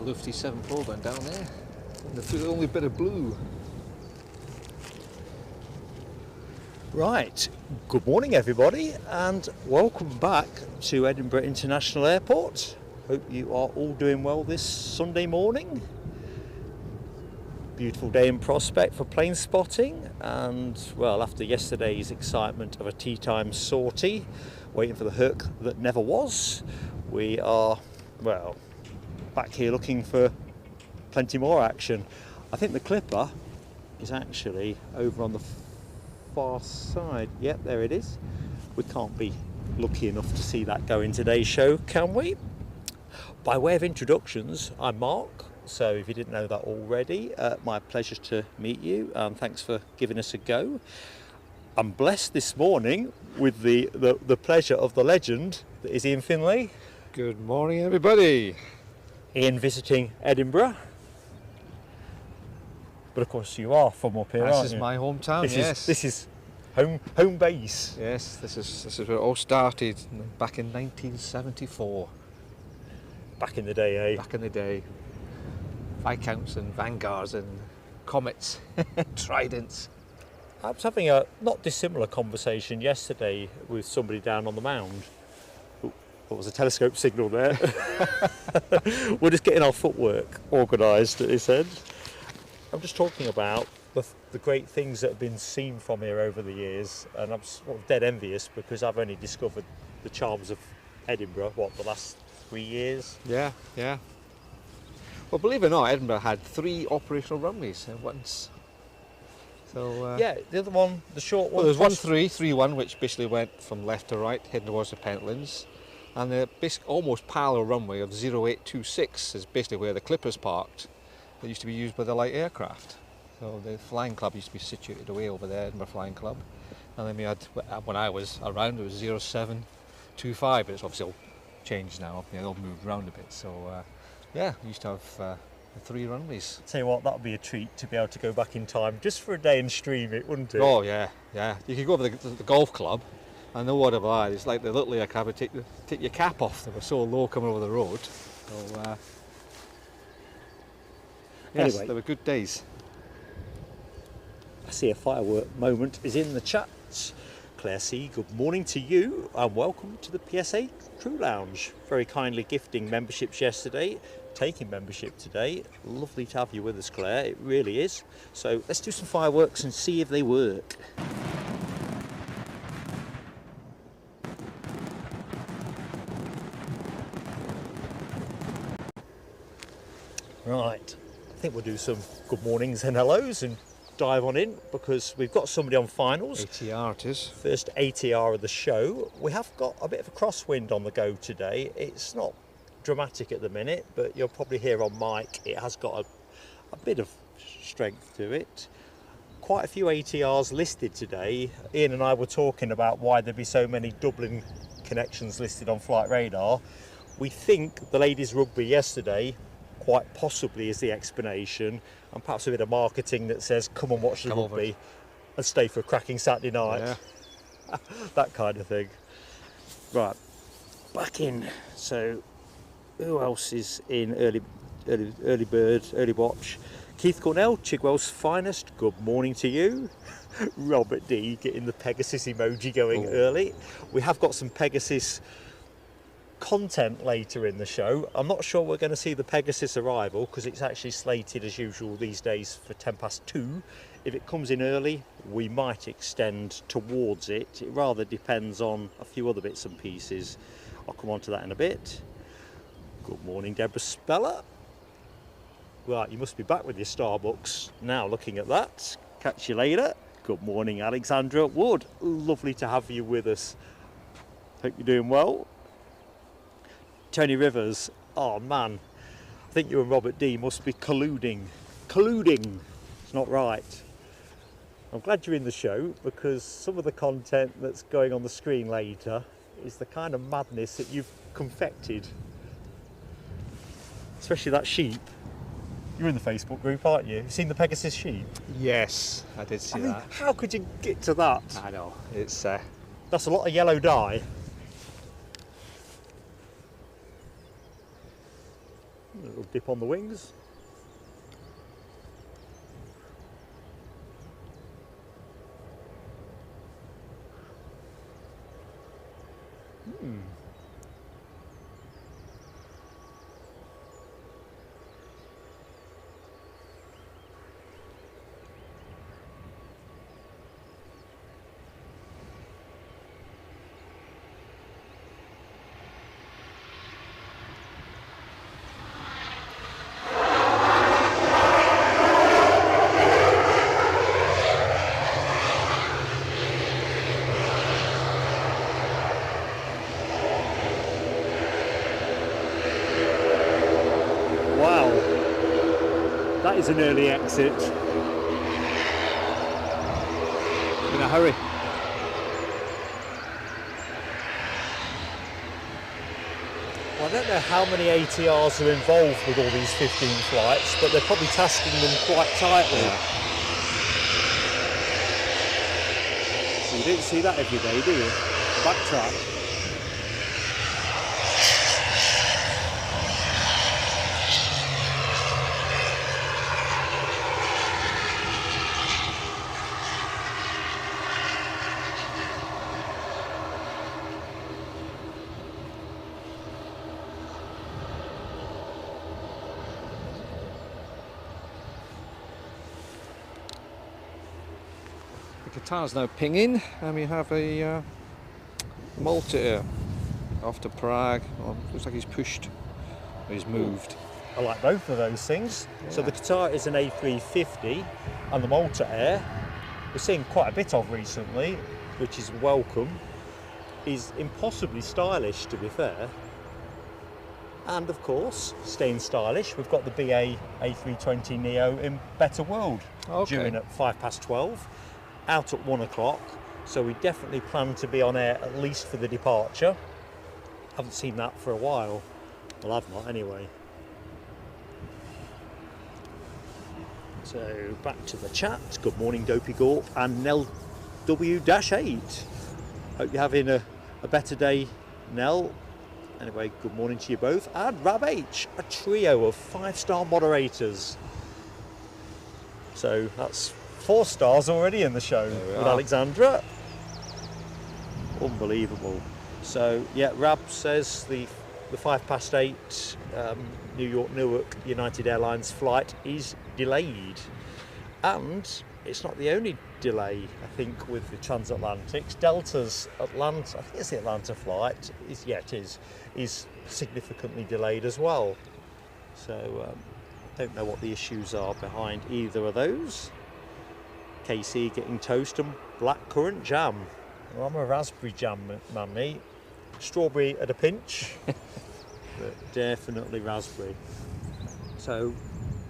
Lufthansa 74 going down there. The only bit of blue. Right, good morning everybody and welcome back to Edinburgh International Airport. Hope you are all doing well this Sunday morning. Beautiful day in prospect for plane spotting, and well, after yesterday's excitement of a tea time sortie, waiting for the hook that never was, we are, well, back here looking for plenty more action. I think the Clipper is actually over on the far side. Yep, there it is. We can't be lucky enough to see that go in today's show, can we? By way of introductions, I'm Mark. So if you didn't know that already, my pleasure to meet you, and thanks for giving us a go. I'm blessed this morning with the pleasure of the legend that is Ian Finlay. Good morning, everybody. Ian visiting Edinburgh. But of course you are from up here, aren't you? This is my hometown, yes. This is home base. Yes, this is where it all started back in 1974. Back in the day, eh? Back in the day. Viscounts and Vanguards and Comets, Tridents. I was having a not dissimilar conversation yesterday with somebody down on the mound. What was a telescope signal there? We're just getting our footwork organised, he said. I'm just talking about the great things that have been seen from here over the years, and I'm sort of dead envious because I've only discovered the charms of Edinburgh, the last 3 years? Yeah. Well, believe it or not, Edinburgh had 3 operational runways at once. So yeah, the other one, the short one. Well, there's 1-3-3-1, which basically went from left to right, heading towards the Pentlands, and the basic almost parallel runway of 0826 is basically where the Clippers parked. That used to be used by the light aircraft. So the flying club used to be situated away over there, Edinburgh Flying Club. And then we had, when I was around, it was 0725, but it's obviously all changed now. They all moved around a bit. So yeah, we used to have the 3 runways. Tell you what, that would be a treat to be able to go back in time just for a day and stream it, wouldn't it? Oh yeah. You could go over the golf club, and no word of a lie, it's like the little aircraft would take your cap off. They were so low coming over the road. So yes, anyway, they were good days. I see a firework moment is in the chat. Claire C, good morning to you and welcome to the PSA Crew Lounge. Very kindly gifting memberships yesterday, taking membership today. Lovely to have you with us, Claire, it really is. So let's do some fireworks and see if they work. Right, I think we'll do some good mornings and hellos and dive on in because we've got somebody on finals. ATR it is. First ATR of the show. We have got a bit of a crosswind on the go today. It's not dramatic at the minute, but you'll probably hear on mic it has got a bit of strength to it. Quite a few ATRs listed today. Ian and I were talking about why there'd be so many Dublin connections listed on Flight Radar. We think the ladies' rugby yesterday quite possibly is the explanation, and perhaps a bit of marketing that says come and watch the rugby and stay for a cracking Saturday night. Yeah. That kind of thing. Right, back in. So who else is in early bird, early watch? Keith Cornell, Chigwell's finest, good morning to you. Robert D getting the Pegasus emoji going early. We have got some Pegasus content later in the show. I'm not sure we're going to see the Pegasus arrival because it's actually slated as usual these days for 2:10. If it comes in early, we might extend towards it. It rather depends on a few other bits and pieces. I'll come on to that in a bit. Good morning, Deborah Speller. Right, you must be back with your Starbucks now looking at that. Catch you later. Good morning, Alexandra Wood. Lovely to have you with us. Hope you're doing well. Tony Rivers, oh man, I think you and Robert D must be colluding. It's not right. I'm glad you're in the show because some of the content that's going on the screen later is the kind of madness that you've confected. Especially that sheep. You're in the Facebook group, aren't you? You've seen the Pegasus sheep? Yes, I did see that. How could you get to that? I know, it's that's a lot of yellow dye. A little dip on the wings. Wow, that is an early exit. In a hurry. Well, I don't know how many ATRs are involved with all these 15 flights, but they're probably tasking them quite tightly. Yeah. So you don't see that every day, do you? Backtrack. Qatar's now pinging, and we have a Malta Air off to Prague. Oh, looks like he's pushed, or he's moved. I like both of those things. Yeah. So the Qatar is an A350, and the Malta Air, we're seeing quite a bit of recently, which is welcome, is impossibly stylish, to be fair. And of course, staying stylish, we've got the BA A320 Neo in better world, Okay. due in at 12:05, out at 1 o'clock. So we definitely plan to be on air at least for the departure. Haven't seen that for a while. Well, I've not anyway. So back to the chat. Good morning, Dopey Gorp and Nell W-8. Hope you're having a better day, Nell. Anyway, good morning to you both. And Rab H, a trio of 5-star moderators. So that's 4 stars already in the show with Alexandra. Unbelievable. So yeah, Rab says the 8:05 New York Newark United Airlines flight is delayed, and it's not the only delay. I think with the transatlantics, Delta's Atlanta, I think it's the Atlanta flight, is significantly delayed as well. So don't know what the issues are behind either of those. KC getting toast and blackcurrant jam. Well, I'm a raspberry jam man, mate. Strawberry at a pinch, but definitely raspberry. So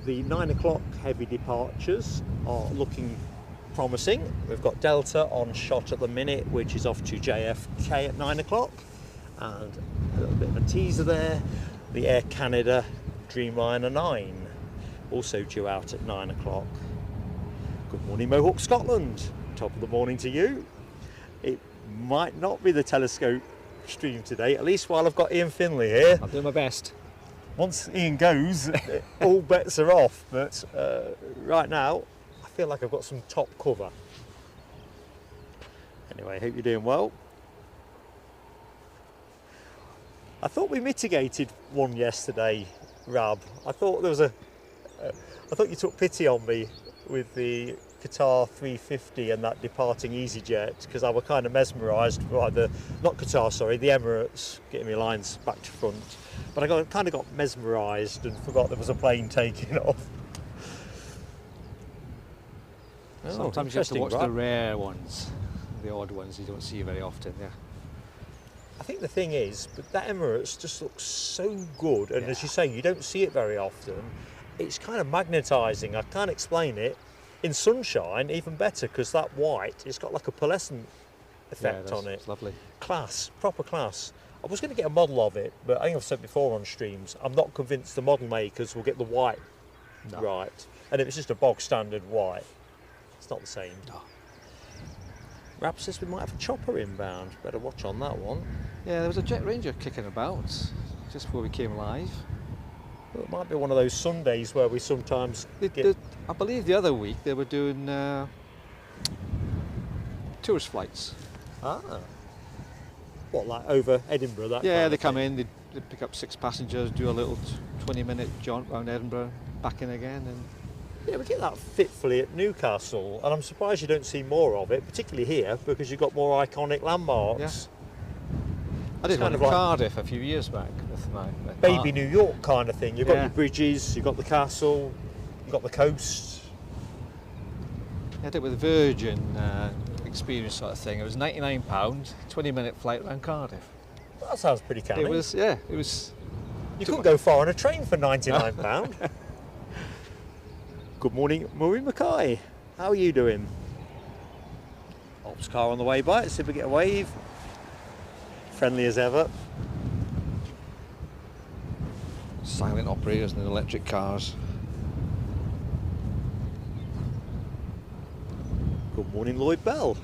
the 9 o'clock heavy departures are looking promising. We've got Delta on shot at the minute, which is off to JFK at 9 o'clock. And a little bit of a teaser there. The Air Canada Dreamliner 9, also due out at 9 o'clock. Good morning, Mohawk Scotland. Top of the morning to you. It might not be the telescope stream today, at least while I've got Ian Finlay here. I'll do my best. Once Ian goes, all bets are off, but right now I feel like I've got some top cover. Anyway, hope you're doing well. I thought we mitigated one yesterday, Rab. I thought I thought you took pity on me with the Qatar 350 and that departing EasyJet, because I was kind of mesmerised by the Emirates, getting my lines back to front. But I kind of got mesmerised and forgot there was a plane taking off. Sometimes you have to watch right? the rare ones, the odd ones you don't see very often. Yeah. I think the thing is, but that Emirates just looks so good, and as you say, you don't see it very often. It's kind of magnetising. I can't explain it. In sunshine, even better, because that white, it's got like a pearlescent effect on it. It's lovely. Class, proper class. I was going to get a model of it, but I think I've said before on streams, I'm not convinced the model makers will get the white right. And if it's just a bog standard white, it's not the same. No. Rab says we might have a chopper inbound. Better watch on that one. Yeah, there was a Jet Ranger kicking about just before we came live. Well, it might be one of those Sundays where we sometimes get... I believe the other week they were doing tourist flights. Ah. What, like over Edinburgh? That Yeah, kind they of come thing? in, they pick up 6 passengers, do a little 20-minute jaunt around Edinburgh, back in again, and Yeah, we get that fitfully at Newcastle, and I'm surprised you don't see more of it, particularly here, because you've got more iconic landmarks. I did It's one kind in of like Cardiff a few years back with my Baby New York kind of thing. You've got Yeah. your bridges, you've got the castle, you've got the coast. I did it with Virgin experience sort of thing. It was £99, 20-minute flight around Cardiff. That sounds pretty canny. It was, yeah, it was. You couldn't go far on a train for £99. Good morning, Maureen Mackay. How are you doing? Ops car on the way by. Let's see if we get a wave. Friendly as ever. Silent operators and electric cars. Good morning, Lloyd Bell.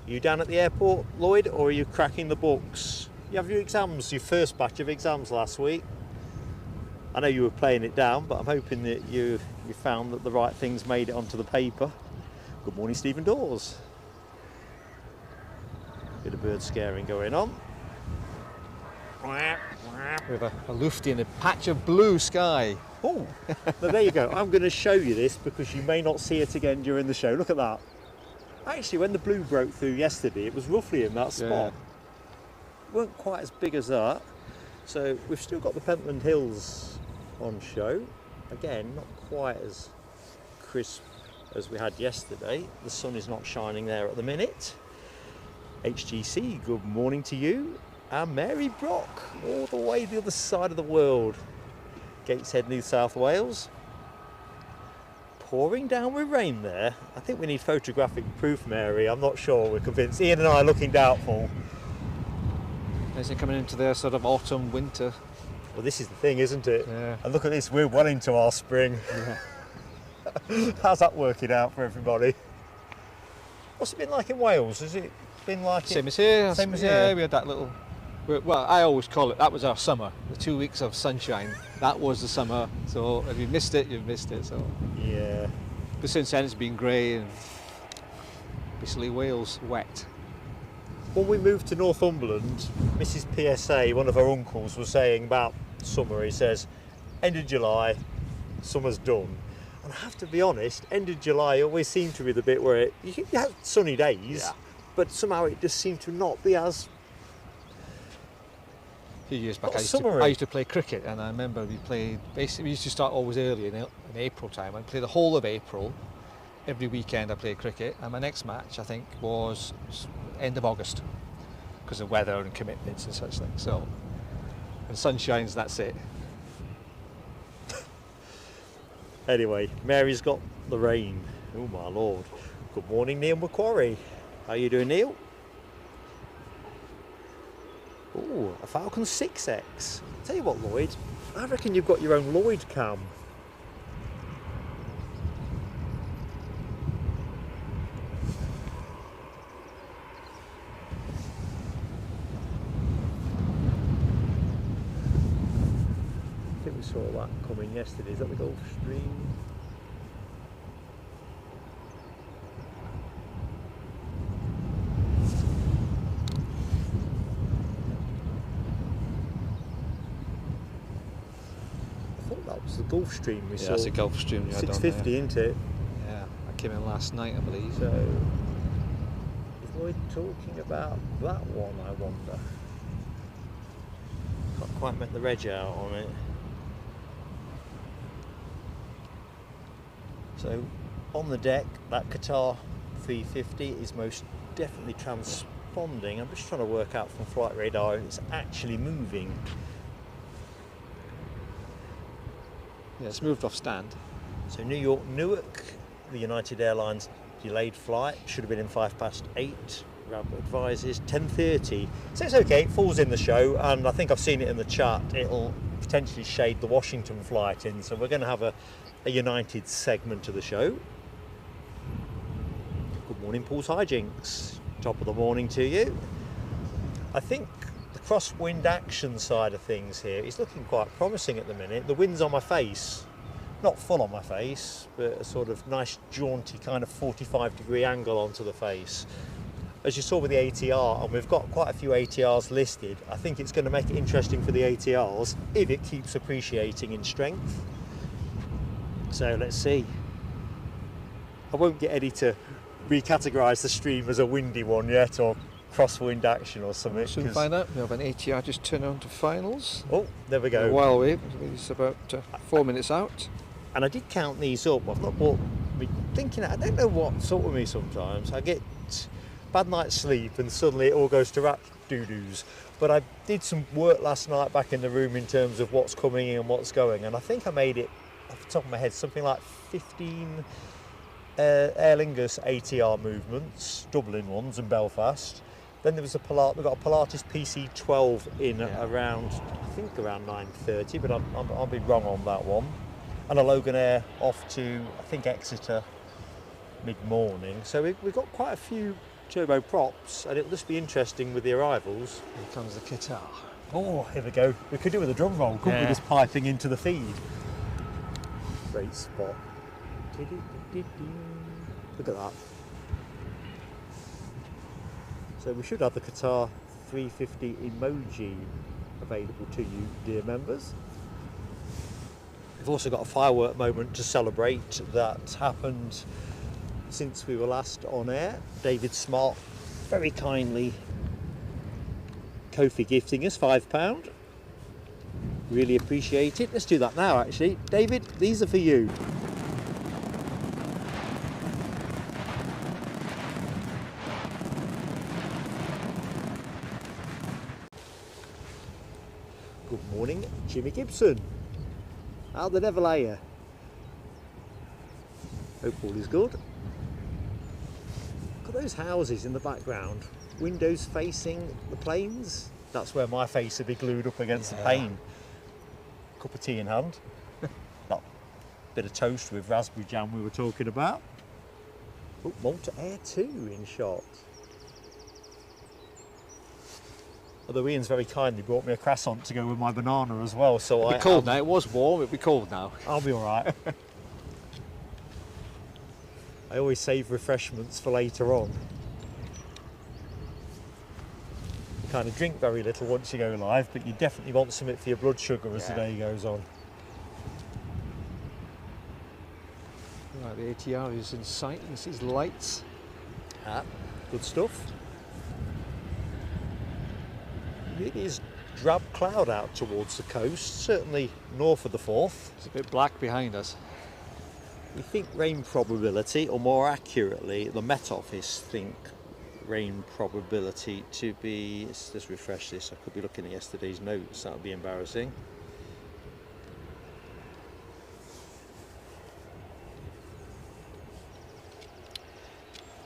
Are you down at the airport, Lloyd, or are you cracking the books? You have your exams, your first batch of exams last week. I know you were playing it down, but I'm hoping that you found that the right things made it onto the paper. Good morning, Stephen Dawes. Bit of bird scaring going on. With a lufty and a patch of blue sky. Oh, now there you go. I'm going to show you this because you may not see it again during the show. Look at that. Actually, when the blue broke through yesterday, it was roughly in that spot. Yeah. Weren't quite as big as that. So we've still got the Pentland Hills on show. Again, not quite as crisp as we had yesterday. The sun is not shining there at the minute. HGC, good morning to you. And Mary Brock, all the way the other side of the world. Gateshead, New South Wales. Pouring down with rain there. I think we need photographic proof, Mary. I'm not sure we're convinced. Ian and I are looking doubtful. Is it coming into their sort of autumn, winter? Well, this is the thing, isn't it? Yeah. And look at this, we're well into our spring. Yeah. How's that working out for everybody? What's it been like in Wales? Has it been like Same as here. Same as yeah, here. we had that little. Well, I always call it, that was our summer. The 2 weeks of sunshine, that was the summer. So if you missed it, you've missed it. So. Yeah. But since then it's been grey and basically Wales wet. When we moved to Northumberland, Mrs. PSA, one of her uncles, was saying about summer, he says, end of July, summer's done. And I have to be honest, end of July always seemed to be the bit where you have sunny days, Yeah. but somehow it just seemed to not be as... A few years back Not I summery. used to play cricket, and I remember we used to start always early in April time. I'd play the whole of April. Every weekend I played cricket, and my next match I think was end of August because of weather and commitments and such things. So when sun shines, that's it. Anyway, Mary's got the rain. Oh my lord. Good morning, Neil Macquarie. How you doing, Neil? Oh, a Falcon 6X. Tell you what, Lloyd, I reckon you've got your own Lloyd cam. I think we saw that coming yesterday. Is that the Gulf Stream? I thought that was the Gulf Stream we saw. That's a Gulf Stream. 650, isn't it? Yeah, I came in last night, I believe. So, is Lloyd talking about that one, I wonder? Can't quite make the reg out on it. So, on the deck, that Qatar 350 is most definitely transponding. I'm just trying to work out from flight radar if it's actually moving. Yeah, it's moved off stand. So New York, Newark, the United Airlines delayed flight, should have been in 8:05. Rab advises 10:30. So it's okay, it falls in the show, and I think I've seen it in the chart, it'll potentially shade the Washington flight in, so we're going to have a United segment of the show. Good morning, Paul's Hijinks. Top of the morning to you. I think the crosswind action side of things here, it's looking quite promising at the minute. The wind's on my face, not full on my face, but a sort of nice jaunty kind of 45-degree angle onto the face. As you saw with the ATR, and we've got quite a few ATRs listed, I think it's going to make it interesting for the ATRs if it keeps appreciating in strength. So let's see. I won't get Eddie to recategorise the stream as a windy one yet, or crosswind action or something. We'll soon find out. We have an ATR just turning on to finals. Oh, there we go. A while away. It's about 4 minutes out. And I did count these up. I've not bought me thinking, I don't know what's up with me sometimes. I get bad night's sleep and suddenly it all goes to rat doo-doos. But I did some work last night back in the room in terms of what's coming in and what's going, and I think I made it off the top of my head something like 15 Aer Lingus ATR movements, Dublin ones and Belfast. Then there was we've got a Pilatus PC12 in around, I think around 9:30, but I'll be wrong on that one. And a Logan Air off to, I think, Exeter mid-morning. So we've got quite a few turbo props, and it'll just be interesting with the arrivals. Here comes the Qatar. Oh, here we go. We could do with a drum roll, couldn't we, just piping into the feed. Great spot. Look at that. So we should have the Qatar 350 emoji available to you, dear members. We've also got a firework moment to celebrate that happened since we were last on air. David Smart very kindly Kofi gifting us £5. Really appreciate it. Let's do that now actually. David, these are for you. Good morning, Jimmy Gibson. How the devil are you? Hope all is good. Look at those houses in the background. Windows facing the planes. That's where my face would be glued up against the pane. Cup of tea in hand. That bit of toast with raspberry jam we were talking about. Oh, Malta Air 2 in shot. Although Ian's very kindly brought me a croissant to go with my banana as well, so It'll be cold now. It was warm. It'll be cold now. I'll be all right. I always save refreshments for later on. You kind of drink very little once you go live, but you definitely want something for your blood sugar as the day goes on. Right, the ATR is in sight. You can see his lights. Good stuff. It is drab cloud out towards the coast, certainly north of the Forth. It's a bit black behind us. We think rain probability, or more accurately, the Met Office think rain probability to be, let's just refresh this, I could be looking at yesterday's notes, that would be embarrassing.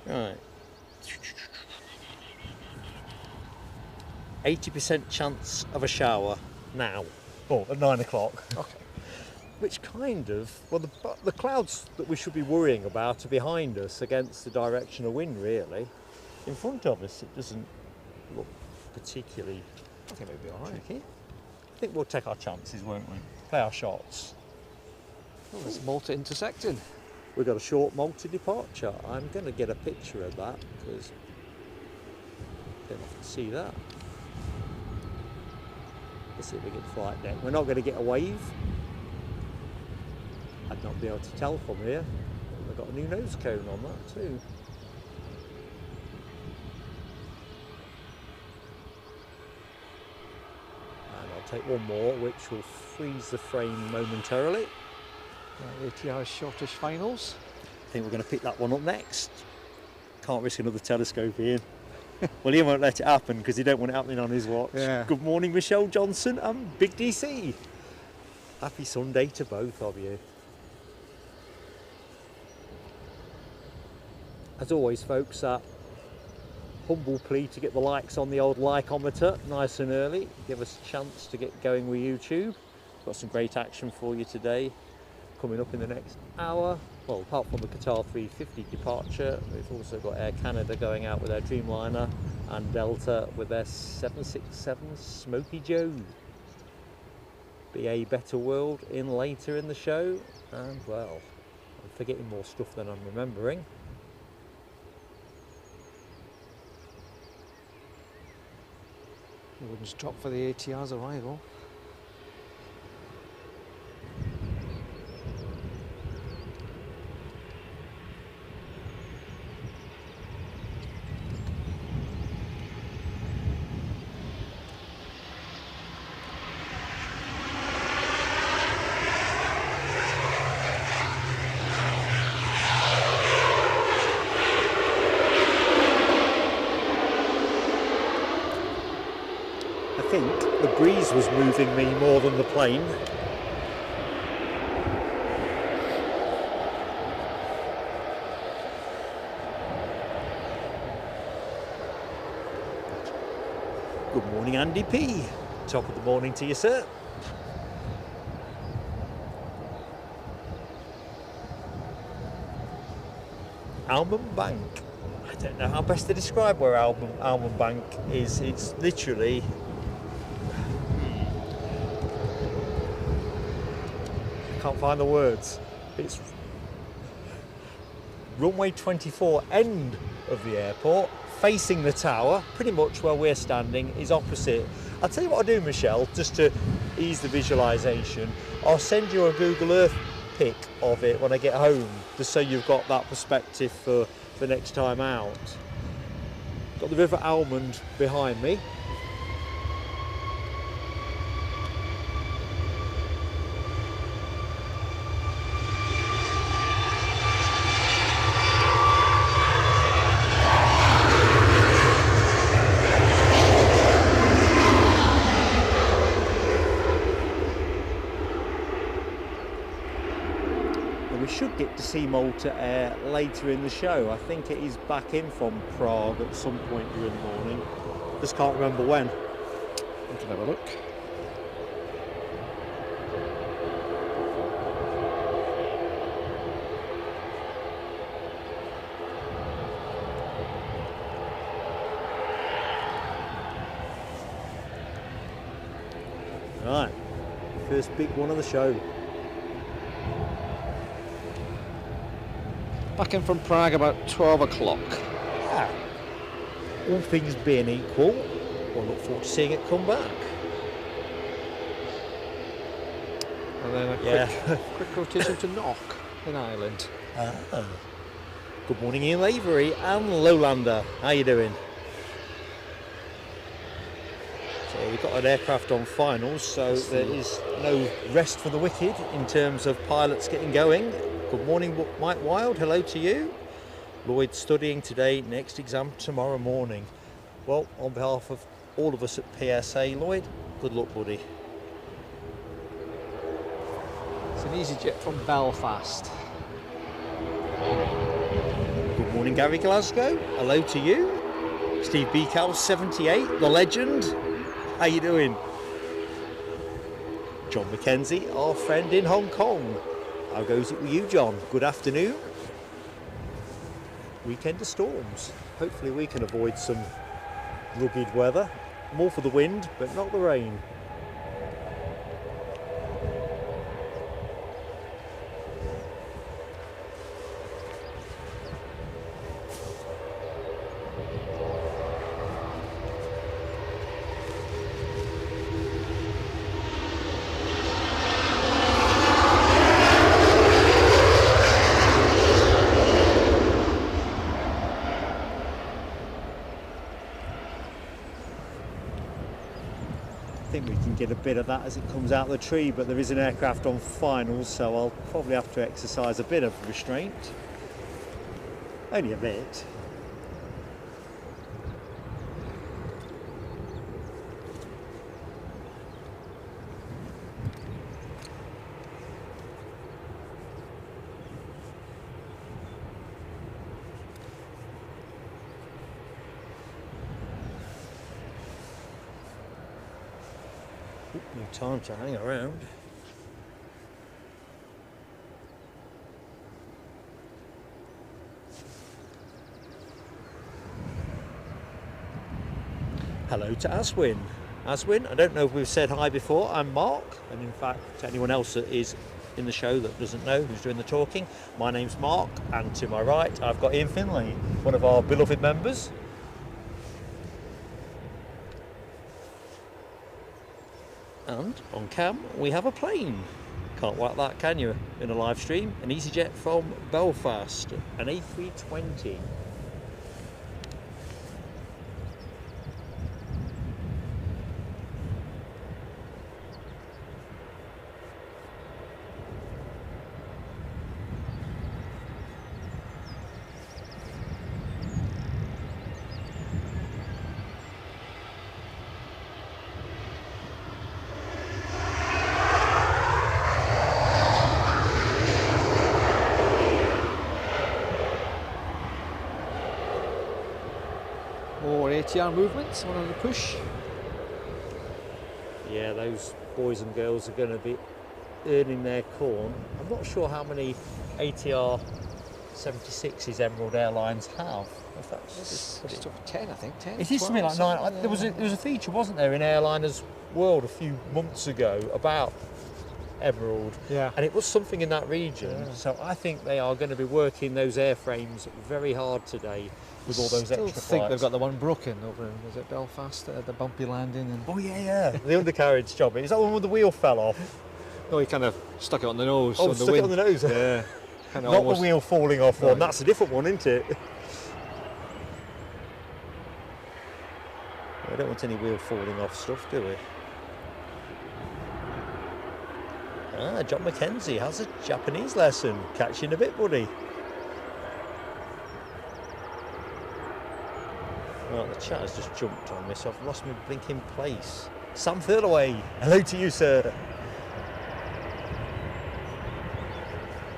Right. 80% chance of a shower now, or at 9 o'clock. Okay. Which kind of, well, the clouds that we should be worrying about are behind us against the direction of wind, really. In front of us, it doesn't look particularly I think it'll be all right. tricky. I think we'll take our chances, won't we? Play our shots. Oh, there's Malta intersecting. We've got a short Malta departure. I'm going to get a picture of that because I don't often see that. Let's see if we get flight deck. We're not going to get a wave. I'd not be able to tell from here. We've got a new nose cone on that too. And I'll take one more, which will freeze the frame momentarily. Right, ATR's shortish finals. I think we're going to pick that one up next. Can't risk another telescope, Ian. Well, Ian won't let it happen because he don't want it happening on his watch. Yeah. Good morning, Michelle Johnson and Big DC. Happy Sunday to both of you. As always, folks, that humble plea to get the likes on the old likeometer nice and early. Give us a chance to get going with YouTube. Got some great action for you today coming up in the next hour. Well, apart from the Qatar 350 departure, we've also got Air Canada going out with their Dreamliner and Delta with their 767 Smoky Joe. Be a better world in later in the show, and well, I'm forgetting more stuff than I'm remembering. Wouldn't drop for the ATR's arrival. I think the breeze was moving me more than the plane. Good morning, Andy P. Top of the morning to you, sir. Almond Bank. I don't know how best to describe where Almond Bank is. It's literally can't find the words. It's runway 24 end of the airport, facing the tower. Pretty much where we're standing is opposite. I'll tell you what I'll do, Michelle, just to ease the visualization. I'll send you a Google Earth pic of it when I get home, just so you've got that perspective for next time out. Got the River Almond behind me. Should get to see Malta Air later in the show. I think it is back in from Prague at some point during the morning. Just can't remember when. We can have a look. Right, first big one of the show. Back in from Prague about 12 o'clock. Yeah. All things being equal, we'll look forward to seeing it come back. And then a quick rotation to Knock in Ireland. Good morning, Ian Lavery and Lowlander. How you doing? So we've got an aircraft on finals, so there is no rest for the wicked in terms of pilots getting going. Good morning, Mike Wild. Hello to you. Lloyd studying today, next exam tomorrow morning. Well, on behalf of all of us at PSA, Lloyd, good luck, buddy. It's an EasyJet from Belfast. Good morning, Gary Glasgow. Hello to you. Steve Beacal, 78, the legend. How you doing? John McKenzie, our friend in Hong Kong. How goes it with you, John? Good afternoon. Weekend of storms. Hopefully we can avoid some rugged weather. More for the wind, but not the rain. I think we can get a bit of that as it comes out of the tree, but there is an aircraft on finals, so I'll probably have to exercise a bit of restraint. Only a bit. No time to hang around. Hello to Aswin. Aswin, I don't know if we've said hi before. I'm Mark, and in fact, to anyone else that is in the show that doesn't know who's doing the talking, my name's Mark, and to my right, I've got Ian Finlay, one of our beloved members. And on cam, we have a plane. Can't whack that, can you, in a live stream? An EasyJet from Belfast, an A320. More ATR movements, one on the push. Yeah, those boys and girls are going to be earning their corn. I'm not sure how many ATR 76s Emerald Airlines have. In fact, It's just over 10, I think. 10. it is something like 9. There was a feature, wasn't there, in Airliners World a few months ago about Emerald, Yeah. and it was something in that region. Yeah. So I think they are going to be working those airframes very hard today with all those Still extra think flights. they've got the one broken over in, was it Belfast, the bumpy landing? And Oh yeah, the undercarriage job. Is that the one where the wheel fell off? no, he kind of stuck it on the nose. Oh, on stuck the it wind. on the nose. Yeah. Kind of Not almost. the wheel falling off one. Right. That's a different one, isn't it? We don't want any wheel falling off stuff, do we? Ah, John Mackenzie has a Japanese lesson. Catch you in a bit, buddy. Well, the chat has just jumped on me, so I've lost my blinking place. Sam Thurlaway, hello to you, sir.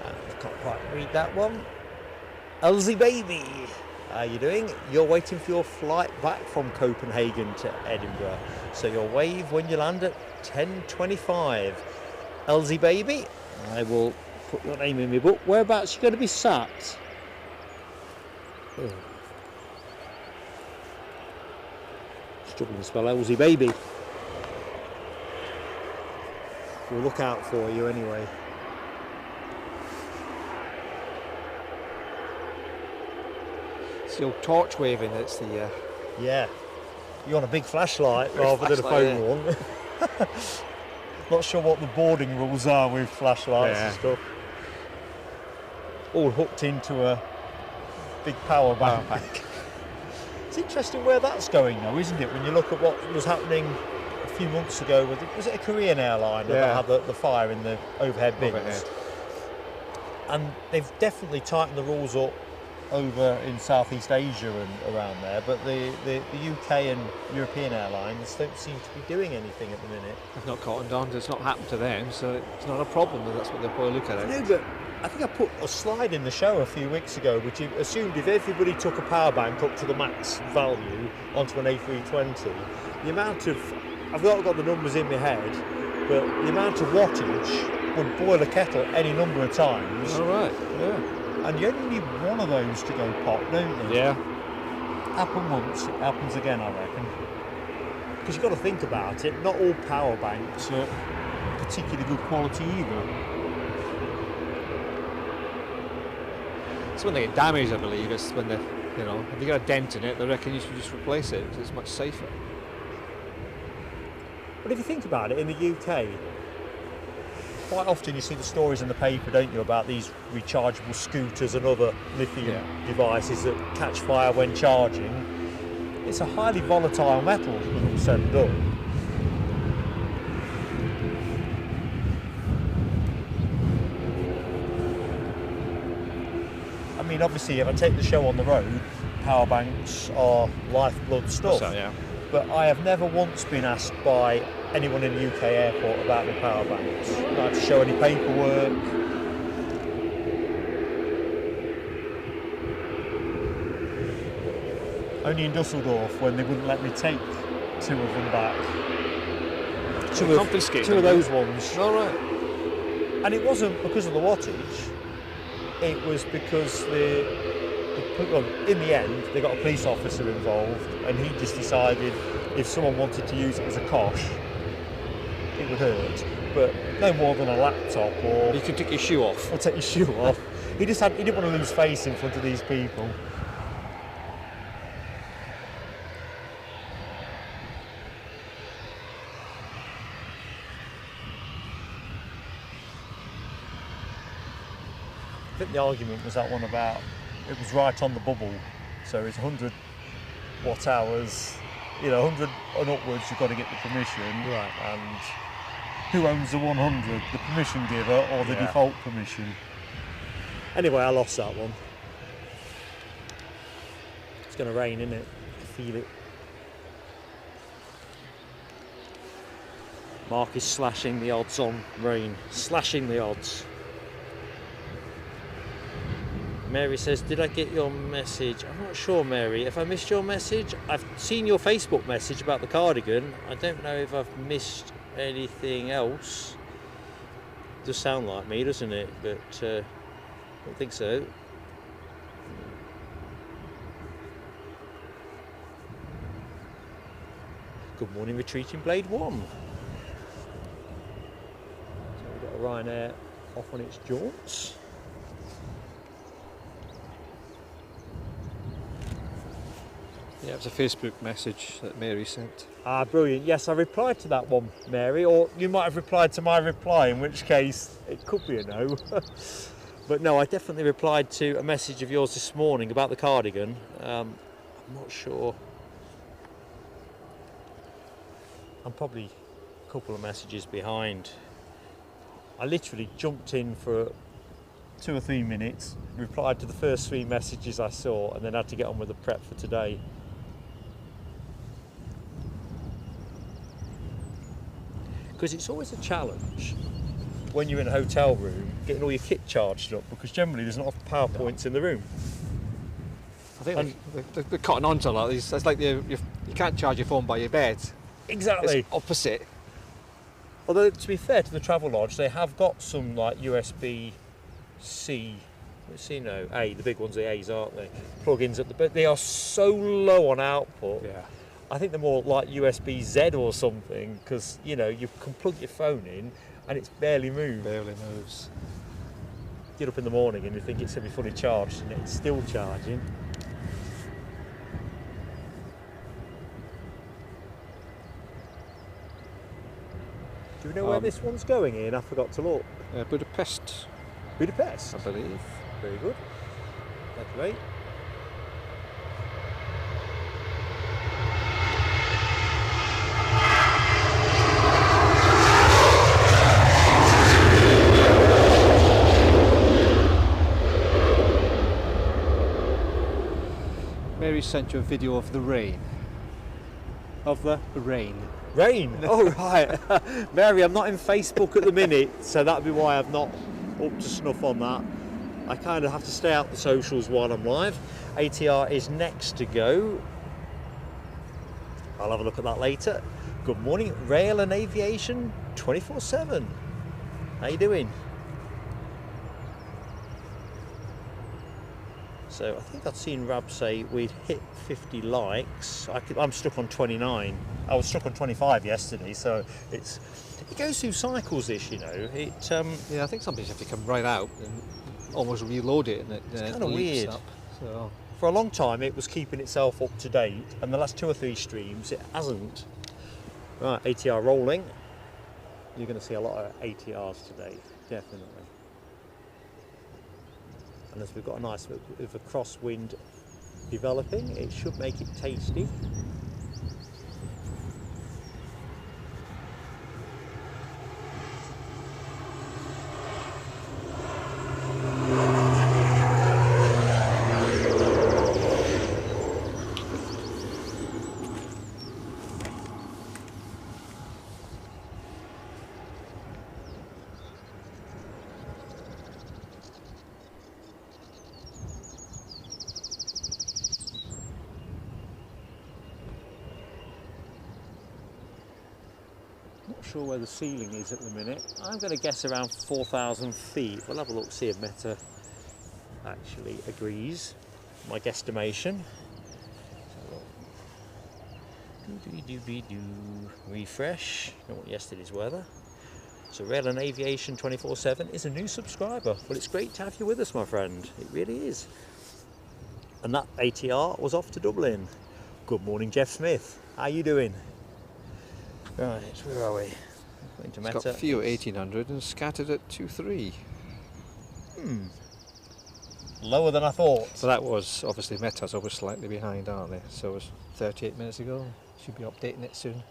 I can't quite read that one. Elsie baby, how are you doing? You're waiting for your flight back from Copenhagen to Edinburgh, so you'll wave when you land at 10:25. Elsie baby, I will put your name in my book. Whereabouts are you going to be sat? Oh. Struggling to spell Elsie baby. We'll look out for you anyway. It's the old torch waving, it's the... Yeah, you're on a big flashlight Big rather than a flashlight, phone one. Not sure what the boarding rules are with flashlights and Yeah. stuff. All hooked into a big power bank. It's interesting where that's going though, isn't it? When you look at what was happening a few months ago with, was it a Korean airline that Yeah. had the fire in the overhead bins? Overhead. And they've definitely tightened the rules up over in Southeast Asia and around there, but the UK and European airlines don't seem to be doing anything at the minute. They've not cottoned on, it's not happened to them, so it's not a problem, that's what they'll probably look at it. No, but I think I put a slide in the show a few weeks ago, which assumed if everybody took a power bank up to the max value onto an A320, the amount of, I've not got the numbers in my head, but the amount of wattage would boil a kettle any number of times. All right, yeah. And you only need one of those to go pop, don't you? Yeah. Happen once, it happens again, I reckon. Because you've got to think about it, not all power banks are particularly good quality either. It's when they get damaged, I believe, it's when they, you know, if you got a dent in it, they reckon you should just replace it, 'cause it's much safer. But if you think about it, in the UK, quite often you see the stories in the paper, don't you, about these rechargeable scooters and other lithium devices that catch fire when charging. It's a highly volatile metal when all said and done. I mean, obviously, if I take the show on the road, power banks are lifeblood stuff. So, yeah. But I have never once been asked by anyone in the UK airport about the power banks. I don't have to show any paperwork. Only in Dusseldorf when they wouldn't let me take two of them back. Confiscate Two of them, those ones. All right. And it wasn't because of the wattage, it was because well, in the end they got a police officer involved and he just decided if someone wanted to use it as a cosh, it would hurt, but no more than a laptop or... You can take your shoe off. Or take your shoe off. He didn't want to lose face in front of these people. I think the argument was that one about, it was right on the bubble, so it's 100 watt hours, 100 and upwards you've got to get the permission, Right. and who owns the 100, the permission giver or the default permission? Anyway, I lost that one. It's going to rain, isn't it? I feel it. Mark is slashing the odds on rain, slashing the odds. Mary says, did I get your message? I'm not sure, Mary. If I missed your message, I've seen your Facebook message about the cardigan. I don't know if I've missed anything else. It does sound like me, doesn't it? But I don't think so. Good morning, retreating Blade 1. So we've got a Ryanair off on its jaunts. Yeah, it was a Facebook message that Mary sent. Ah, brilliant. Yes, I replied to that one, Mary, or you might have replied to my reply, in which case it could be a no. But no, I definitely replied to a message of yours this morning about the cardigan. I'm not sure. I'm probably a couple of messages behind. I literally jumped in for 2 or 3 minutes, replied to the first 3 messages I saw, and then had to get on with the prep for today. Because it's always a challenge when you're in a hotel room getting all your kit charged up, because generally there's not enough power points in the room. I think they're cutting on to a lot of these. It's like you can't charge your phone by your bed. Exactly. It's opposite. Although, to be fair to the Travel Lodge, they have got some like USB-C, no, A, the big ones, the A's, aren't they? Plug-ins but they are so low on output. Yeah. I think they're more like USB-Z or something, because you can plug your phone in and it's barely moved. Barely moves. Get up in the morning and you think it's going to be fully charged, and it's still charging. Do we know where this one's going in? I forgot to look. Budapest, Budapest? I believe. Very good. That's great. Mary sent you a video of the rain. Of the Rain. rain? Oh, right. Mary, I'm not in Facebook at the minute, so that'd be why I'm not up to snuff on that. I kind of have to stay out the socials while I'm live. ATR is next to go. I'll have a look at that later. Good morning, Rail and Aviation 24/7. How you doing? So I think I'd seen Rab say we'd hit 50 likes. I'm stuck on 29. I was stuck on 25 yesterday, so it goes through cycles. This, Yeah, I think sometimes you have to come right out and almost reload it, and it's kind of leaps weird. up. So For a long time, it was keeping itself up to date, and the last 2 or 3 streams, it hasn't. Right, ATR rolling. You're going to see a lot of ATRs today, definitely. And as we've got a nice bit of a crosswind developing, it should make it tasty. Not sure where the ceiling is at the minute. I'm going to guess around 4,000 feet. We'll have a look, see if Meta actually agrees. My guesstimation. Refresh. You know what yesterday's weather. So Rail and Aviation 24/7 is a new subscriber. Well, it's great to have you with us, my friend. It really is. And that ATR was off to Dublin. Good morning, Jeff Smith. How you doing? Right, where are we? Going to It's Meta. got few 1800 and scattered at 23. Lower than I thought. So that was, obviously Meta's always slightly behind, aren't they? So it was 38 minutes ago. Should be updating it soon.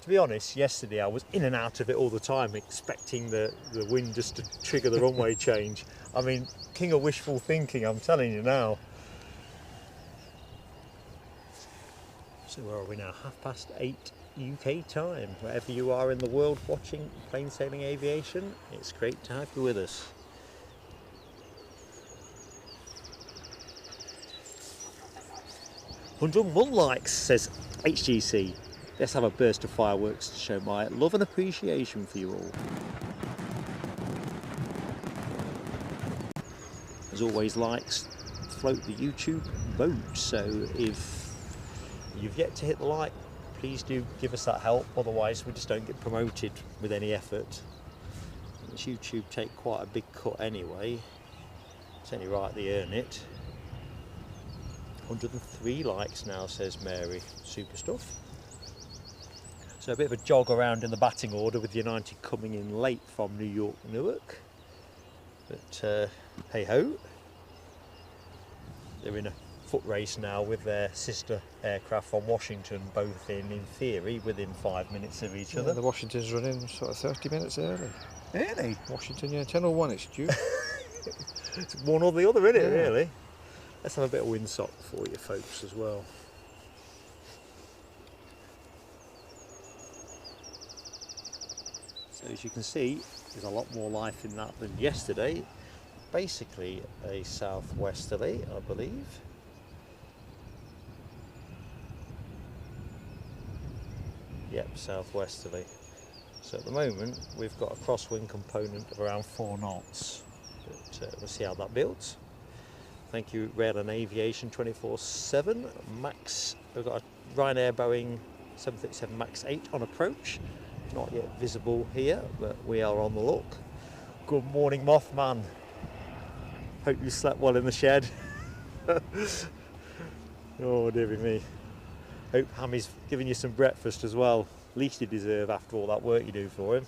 To be honest, yesterday I was in and out of it all the time, expecting the wind just to trigger the runway change. I mean, king of wishful thinking, I'm telling you now. So where are we now? 8:30 UK time. Wherever you are in the world watching plain sailing aviation, it's great to have you with us. "101 likes," says HGC. Let's have a burst of fireworks to show my love and appreciation for you all. As always, likes float the YouTube boat, so if you've yet to hit the like, please do give us that help, otherwise we just don't get promoted with any effort. It's YouTube take quite a big cut anyway, it's only right they earn it. 103 likes now, says Mary. Super stuff. So a bit of a jog around in the batting order with United coming in late from New York, Newark. But hey ho. They're in a foot race now with their sister aircraft from Washington, both in theory, within 5 minutes of each other. The Washington's running sort of 30 minutes early. Really? Washington, yeah, 10:01 it's due. It's one or the other, isn't it, Yeah. really? Let's have a bit of windsock for you folks as well. So as you can see, there's a lot more life in that than yesterday. Basically a southwesterly, I believe. Yep, southwesterly. So at the moment we've got a crosswind component of around 4 knots. But we'll see how that builds. Thank you, Rail and Aviation 24/7. Max, we've got a Ryanair Boeing 737 MAX 8 on approach. Not yet visible here, but we are on the look. Good morning, Mothman. Hope you slept well in the shed. Oh, dearie me. Hope Hammy's giving you some breakfast as well. Least you deserve after all that work you do for him.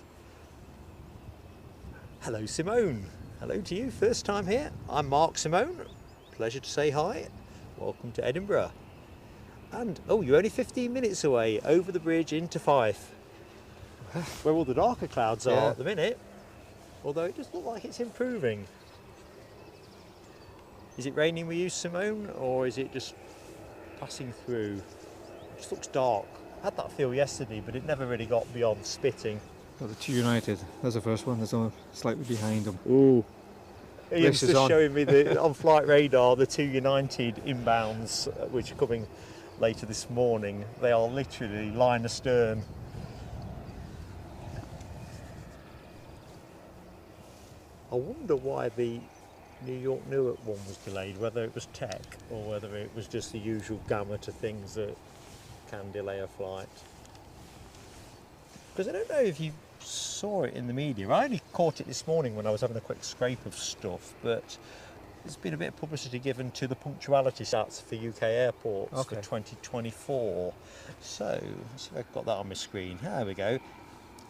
Hello, Simone. Hello to you, first time here. I'm Mark Simone. Pleasure to say hi. Welcome to Edinburgh. And, oh, you're only 15 minutes away over the bridge into Fife, where all the darker clouds are at the minute. Although it does look like it's improving. Is it raining with you, Simone, or is it just passing through? It just looks dark. I had that feel yesterday, but it never really got beyond spitting. Got the 2 United. There's the first one. There's one slightly behind them. Ooh. Ian's just on. showing me on flight radar the 2 United inbounds, which are coming later this morning. They are literally line astern. I wonder why the New York Newark one was delayed, whether it was tech or whether it was just the usual gamut of things that can delay a flight. Because I don't know if you saw it in the media. I only caught it this morning when I was having a quick scrape of stuff, but there's been a bit of publicity given to the punctuality stats for UK airports for 2024. So, let's see if I've got that on my screen. There we go.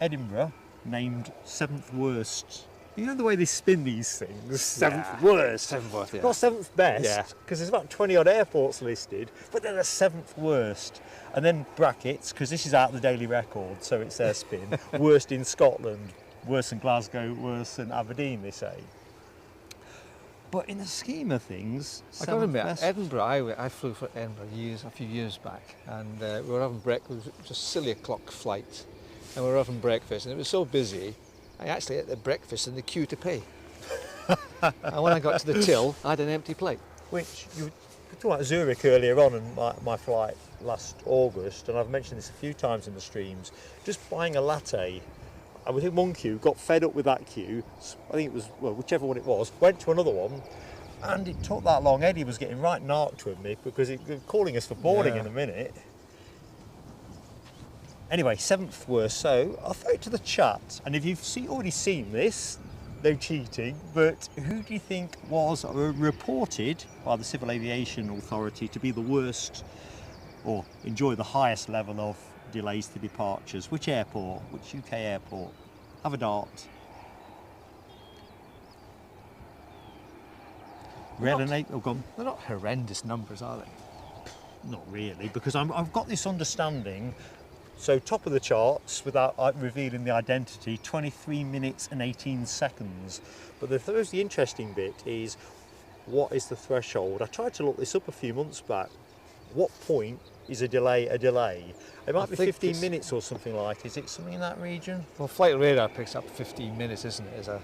Edinburgh named 7th worst. You know the way they spin these things? 7th worst. 7th worst, yeah. Not 7th best, because there's about 20 odd airports listed, but they're the 7th worst. And then brackets, because this is out of the Daily Record, so it's their spin. Worst in Scotland, worse than Glasgow, worse than Aberdeen, they say. But in the scheme of things, I got to admit, best. Edinburgh, I flew for Edinburgh a few years back, and we were having breakfast. It was a silly o'clock flight, and we were having breakfast, and it was so busy, I actually ate the breakfast in the queue to pay. And when I got to the till, I had an empty plate. Which, you were talking about Zurich earlier on in my flight last August, and I've mentioned this a few times in the streams, just buying a latte. I was in one queue, got fed up with that queue, I think it was, well, whichever one it was, went to another one, and it took that long. Eddie was getting right narked with me because he was calling us for boarding in a minute. Anyway, 7th worst. So I'll throw it to the chat. And if you've already seen this, no cheating, but who do you think was reported by the Civil Aviation Authority to be the worst or enjoy the highest level of delays to departures? Which airport? Which UK airport? Have a dart. Ryanair. Oh, gone. They're not horrendous numbers, are they? Not really, because I've got this understanding. So top of the charts, without revealing the identity, 23 minutes and 18 seconds. But the interesting bit is, what is the threshold? I tried to look this up a few months back. What point is a delay a delay? It might be 15 minutes or something like. Is it something in that region? Well, Flight Radar picks up 15 minutes, isn't it, as a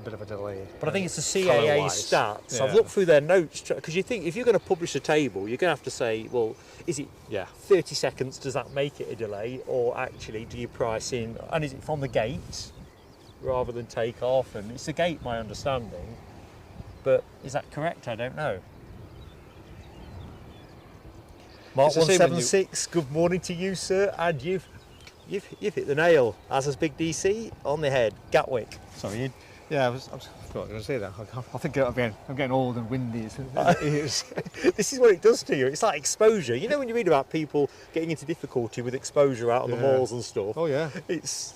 bit of a delay. But I think it's the CAA stats. Yeah. I've looked through their notes, because you think if you're going to publish a table, you're going to have to say, well, is it 30 seconds, does that make it a delay? Or actually, do you price in, and is it from the gate rather than take off? And it's the gate, my understanding. But is that correct? I don't know. Mark 176, good morning to you, sir. And you've hit the nail, as has Big DC, on the head. Gatwick. Sorry, Ian. Yeah, I was going to say that. I think I'm getting old and windy. This is what it does to you. It's like exposure. You know when you read about people getting into difficulty with exposure out on the malls and stuff? Oh yeah. It's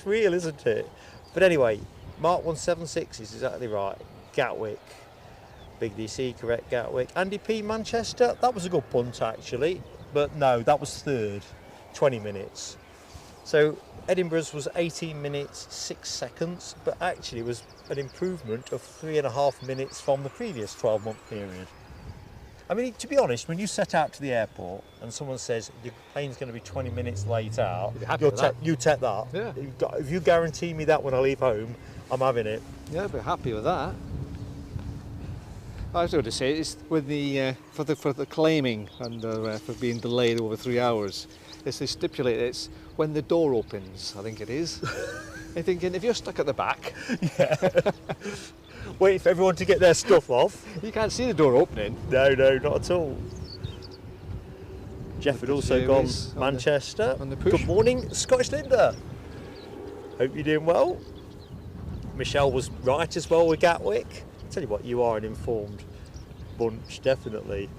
real, isn't it? But anyway, Mark 176 is exactly right. Gatwick. Big DC, correct, Gatwick. Andy P, Manchester. That was a good punt, actually. But no, that was third. 20 minutes. So Edinburgh's was 18 minutes 6 seconds, but actually was an improvement of 3.5 minutes from the previous 12-month period. I mean, to be honest, when you set out to the airport and someone says your plane's going to be 20 minutes late out, you take that. Yeah. If you guarantee me that when I leave home, I'm having it. Yeah, I'd be happy with that. I was going to say, it's with the for the claiming and for being delayed over 3 hours. They stipulate it's when the door opens, I think it is. I'm thinking, if you're stuck at the back, wait for everyone to get their stuff off. You can't see the door opening. No, not at all. Jeff had also gone Manchester. On the push. Good morning, Scottish Linda. Hope you're doing well. Michelle was right as well with Gatwick. Tell you what, you are an informed bunch, definitely.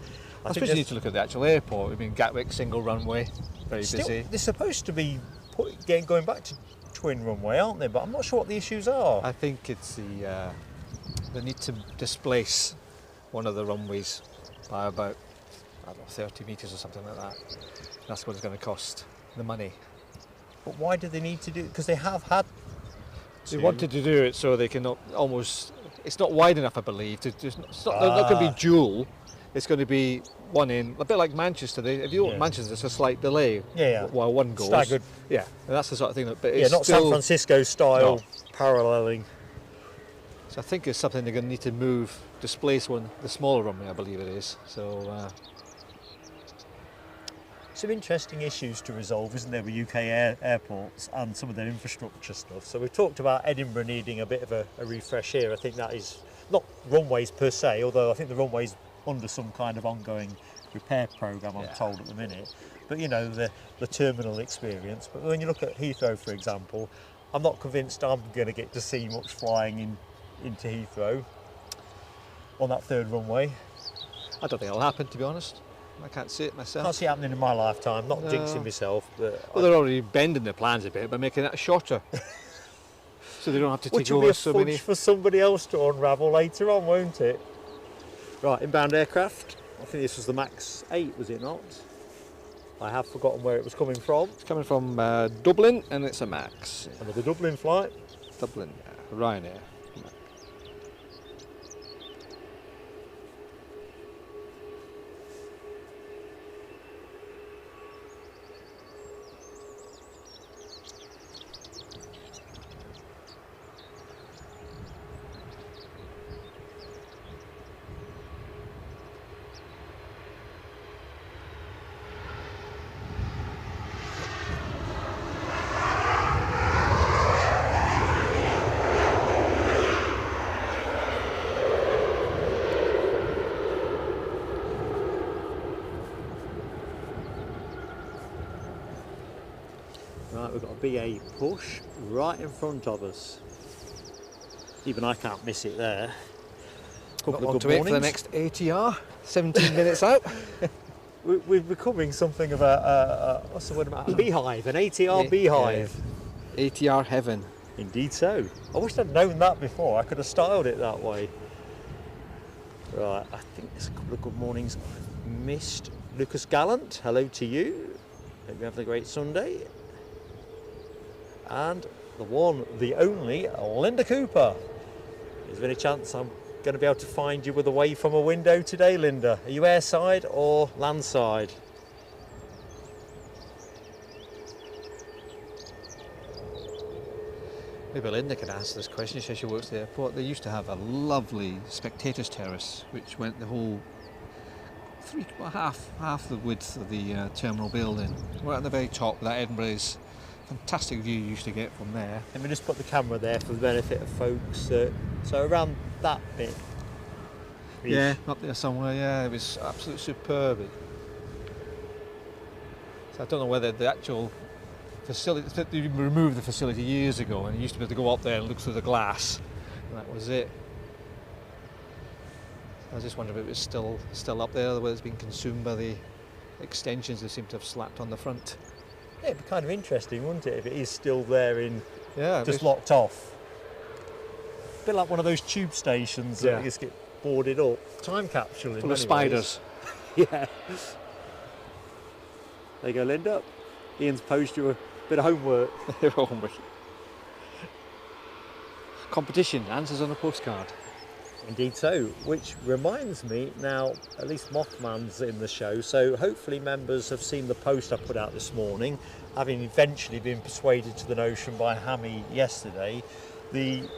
I suppose you need to look at the actual airport. I mean, Gatwick, single runway, very busy. They're supposed to be going back to twin runway, aren't they? But I'm not sure what the issues are. I think it's they need to displace one of the runways by about, I don't know, 30 metres or something like that. That's what it's going to cost, the money. But why do they need to do it? Because they have had They wanted to do it so they can almost, it's not wide enough, I believe. It's not going to be dual. It's going to be one in, a bit like Manchester. If you look at Manchester, it's a slight delay while one goes. Staggered. Yeah, and that's the sort of thing that. But it's not still, San Francisco style paralleling. So I think it's something they're going to need to displace the smaller runway, I believe it is. So. Some interesting issues to resolve, isn't there, with UK airports and some of their infrastructure stuff. So we've talked about Edinburgh needing a bit of a refresh here. I think that is not runways per se, although I think the runway's under some kind of ongoing repair programme, I'm told at the minute. But you know, the terminal experience. But when you look at Heathrow, for example, I'm not convinced I'm going to get to see much flying into Heathrow on that third runway. I don't think it'll happen, to be honest. I can't see it myself. Can't see it happening in my lifetime, not jinxing myself. But well, they're already bending their plans a bit by making it shorter. So they don't have to take over so many. For somebody else to unravel later on, won't it? Right, inbound aircraft. I think this was the MAX 8, was it not? I have forgotten where it was coming from. It's coming from Dublin, and it's a MAX. Another Dublin flight. Dublin, Ryanair. Right, we've got a BA push right in front of us. Even I can't miss it there. Couple of good wait for the next ATR, 17 minutes out. We're becoming something of a what's the word about a beehive, an ATR beehive. Yeah. ATR heaven. Indeed so. I wish I'd known that before. I could have styled it that way. Right, I think there's a couple of good mornings I've missed. Lucas Gallant, hello to you. Hope you're having a great Sunday. And the one, the only, Linda Cooper. Is there any chance I'm going to be able to find you with a wave from a window today, Linda? Are you airside or landside? Maybe Linda could answer this question. She says she works at the airport. They used to have a lovely spectators terrace, which went the whole half the width of the terminal building. Right at the very top, that Edinburgh's fantastic view you used to get from there. Let me just put the camera there for the benefit of folks. So around that bit. Yeah, up there somewhere. Yeah, it was absolutely superb. So I don't know whether the actual facility, they removed the facility years ago, and you used to be able to go up there and look through the glass, and that was it. I was just wondering if it was still up there, whether it's been consumed by the extensions they seem to have slapped on the front. Yeah, it'd be kind of interesting, wouldn't it, if it is still there just was locked off. A bit like one of those tube stations that just get boarded up. Time capsule in full of spiders. Yeah. There you go, Linda. Ian's posed you a bit of homework. Competition, answers on a postcard. Indeed so, which reminds me now, at least Mothman's in the show, so hopefully members have seen the post I put out this morning, having eventually been persuaded to the notion by Hammy yesterday. The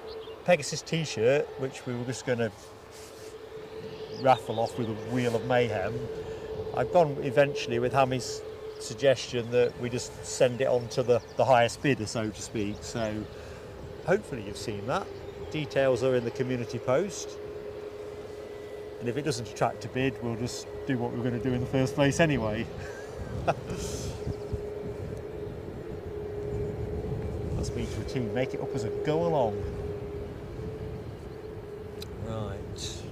Pegasus t-shirt, which we were just going to raffle off with a wheel of mayhem, I've gone eventually with Hammy's suggestion that we just send it on to the highest bidder, so to speak. So hopefully you've seen that. Details are in the community post, and if it doesn't attract a bid, we'll just do what we were going to do in the first place anyway. That's me to a team. Make it up as I go along. Right,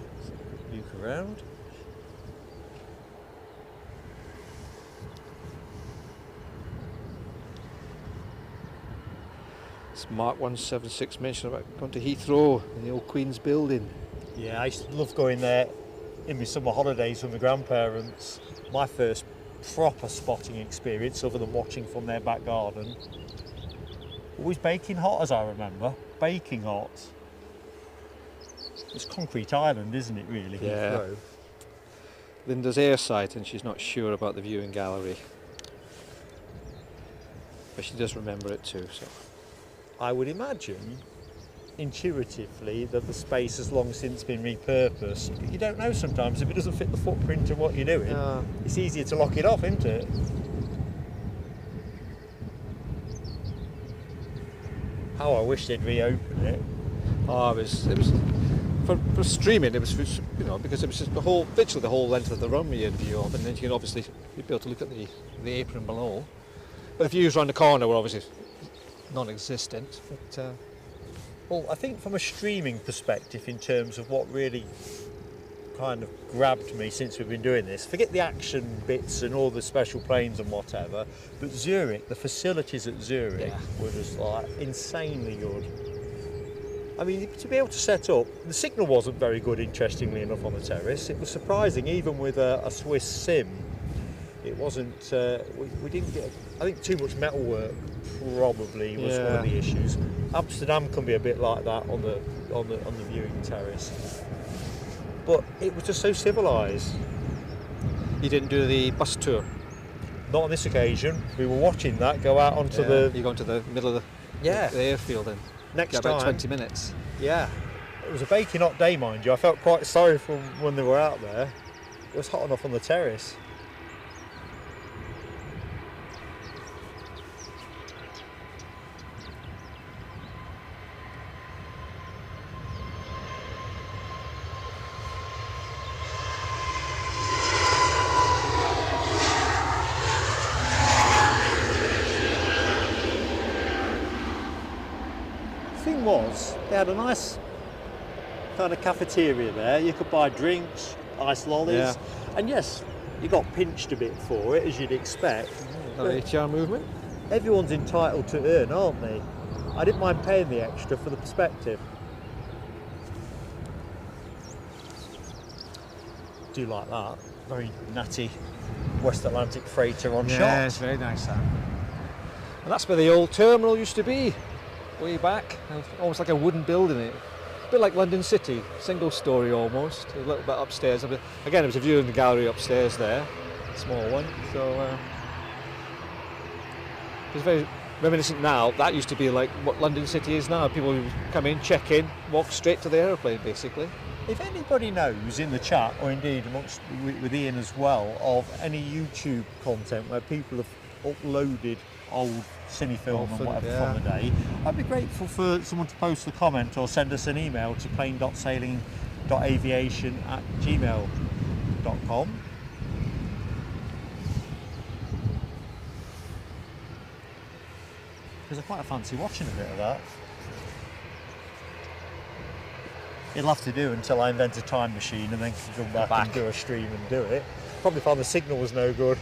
look around. Mark 176 mentioned about going to Heathrow in the old Queen's building. Yeah, I used to love going there in my summer holidays with my grandparents. My first proper spotting experience, other than watching from their back garden. Always baking hot, as I remember. Baking hot. It's Concrete Island, isn't it, really? Yeah. Heathrow. Linda's airside, and she's not sure about the viewing gallery. But she does remember it too, so. I would imagine, intuitively, that the space has long since been repurposed. But you don't know sometimes if it doesn't fit the footprint of what you're doing. It's easier to lock it off, isn't it? How I wish they'd reopen it. Oh, it was for streaming. It was, because it was just literally the whole length of the runway you'd view of, and then you can obviously be able to look at the apron below. But the views around the corner were obviously non-existent, but well, I think from a streaming perspective, in terms of what really kind of grabbed me since we've been doing this, forget the action bits and all the special planes and whatever, but Zurich, the facilities at Zurich were just like insanely good. I mean, to be able to set up, the signal wasn't very good, interestingly enough, on the terrace. It was surprising, even with a Swiss sim. It wasn't, we didn't get, I think too much metalwork probably was one of the issues. Amsterdam can be a bit like that on the viewing terrace. But it was just so civilised. you didn't do the bus tour. Not on this occasion. We were watching that go out onto the... You go into the middle of the airfield and next about time. 20 minutes. Yeah. It was a baking hot day, mind you. I felt quite sorry for when they were out there. It was hot enough on the terrace. was, they had a nice kind of cafeteria there. You could buy drinks, ice lollies, Yeah. and yes, you got pinched a bit for it, as you'd expect. Another But ATR movement. everyone's entitled to earn, aren't they? I didn't mind paying the extra for the perspective. Do like that. Very natty West Atlantic freighter on Yeah, it's shot. very nice that. And that's where the old terminal used to be, way back. Almost like a wooden building. A bit like London City, single story almost. A little bit upstairs. Again, it was a view in the gallery upstairs there, small one. So it's very reminiscent now. That used to be like what London City is now. People would come in, check in, walk straight to the aeroplane, basically. If anybody knows in the chat, or indeed amongst with Ian as well, of any YouTube content where people have uploaded old cine film and whatever from the day, I'd be grateful for someone to post a comment or send us an email to plane.sailing.aviation@gmail.com. Because I quite fancy watching a bit of that. It'll have to do until I invent a time machine and then can come back and do a stream and do it. Probably found the signal was no good.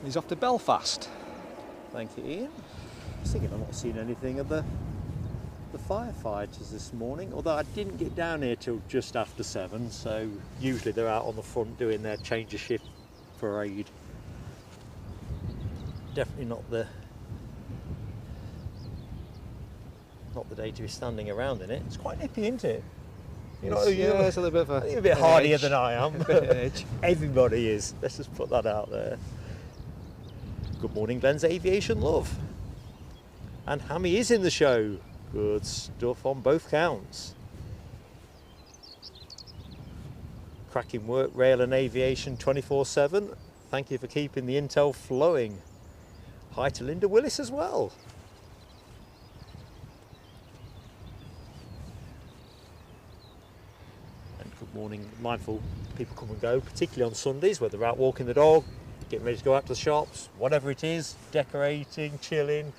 He's off to Belfast. Thank you, Ian. I was thinking I've not seen anything of the firefighters this morning, although I didn't get down here till just after 7, so usually they're out on the front doing their change of shift parade. Definitely not the day to be standing around in it. It's quite nippy, isn't it? Yeah, it's a little bit of I think a bit hardier edge. than I am. A bit of edge. Everybody is. Let's just put that out there. Good morning, Glenn's Aviation Love. And Hammy is in the show. Good stuff on both counts. Cracking work, rail and aviation 24/7. Thank you for keeping the intel flowing. Hi to Linda Willis as well. And good morning, mindful people come and go, particularly on Sundays, whether they're out walking the dog, getting ready to go out to the shops, whatever it is, decorating, chilling.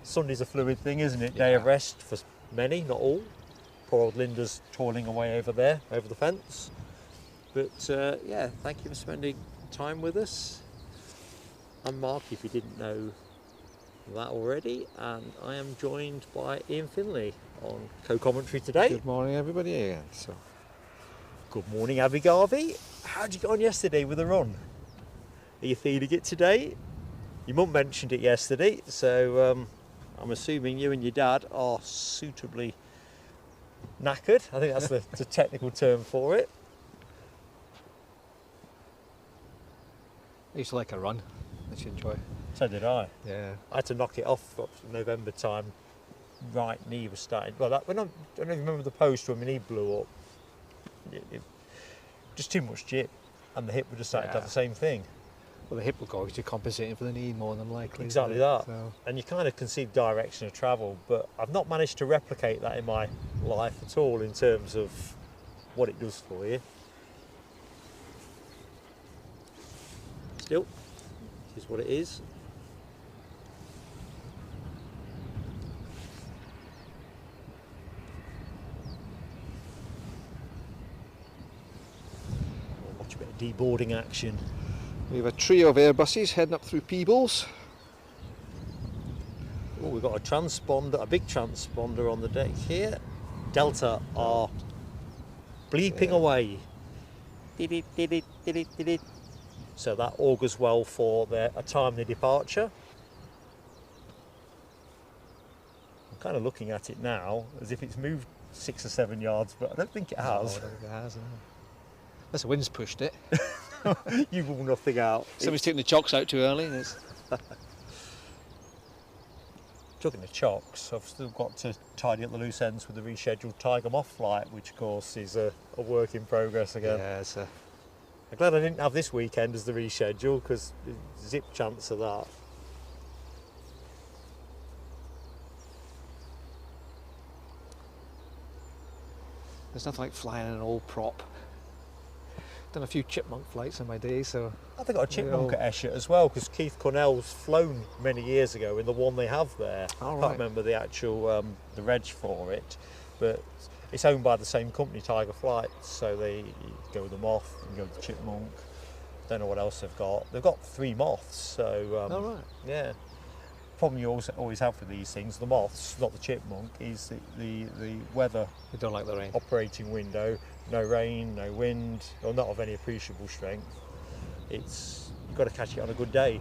Sunday's a fluid thing, isn't it? Day of rest for many, not all. Poor old Linda's toiling away over there, over the fence. But yeah, thank you for spending time with us. I'm Mark, if you didn't know that already, and I am joined by Ian Finlay on co-commentary today. Good morning, everybody. Again. So, good morning, Abby Garvey. How'd you get on yesterday with the run? Are you feeling it today? Your mum mentioned it yesterday, so I'm assuming you and your dad are suitably knackered. I think that's the technical term for it. I used to like a run. I should enjoy. So did I. Yeah. I had to knock it off November time. Right knee was starting. Well, I don't know if you remember the post when my knee blew up. Just too much jip, and the hip would just started to have the same thing. Well, the hip will go to compensating for the knee more than likely. Exactly that. So. And you kind of can see the direction of travel, but I've not managed to replicate that in my life at all in terms of what it does for you. Still, it is what it is. We'll watch a bit of deboarding action. We have a trio of Airbuses heading up through Peebles. Oh, we've got a transponder, a big transponder on the deck here. Delta are bleeping away. So that augurs well for a timely departure. I'm kind of looking at it now as if it's moved 6 or 7 yards, but I don't think it has. No, I don't think it has. No. Unless the wind's pushed it. You rule nothing out. Somebody's taken the chocks out too early. Talking of chocks, I've still got to tidy up the loose ends with the rescheduled Tiger Moth flight, which of course is a work in progress again. Yeah, it's a... I'm glad I didn't have this weekend as the reschedule, because zip chance of that. There's nothing like flying an old prop. Done a few chipmunk flights in my day, so... I think I got a chipmunk at Esher as well, because Keith Cornell's flown many years ago in the one they have there. Oh, I right. can't remember the actual the reg for it, but it's owned by the same company, Tiger Flights, so you go with the moth, you go with the chipmunk. Don't know what else they've got. They've got 3 moths, so Oh, right. yeah. Problem you always have with these things, the moths, not the chipmunk, is the weather We don't like the rain. operating window. No rain, no wind, or not of any appreciable strength. You've got to catch it on a good day,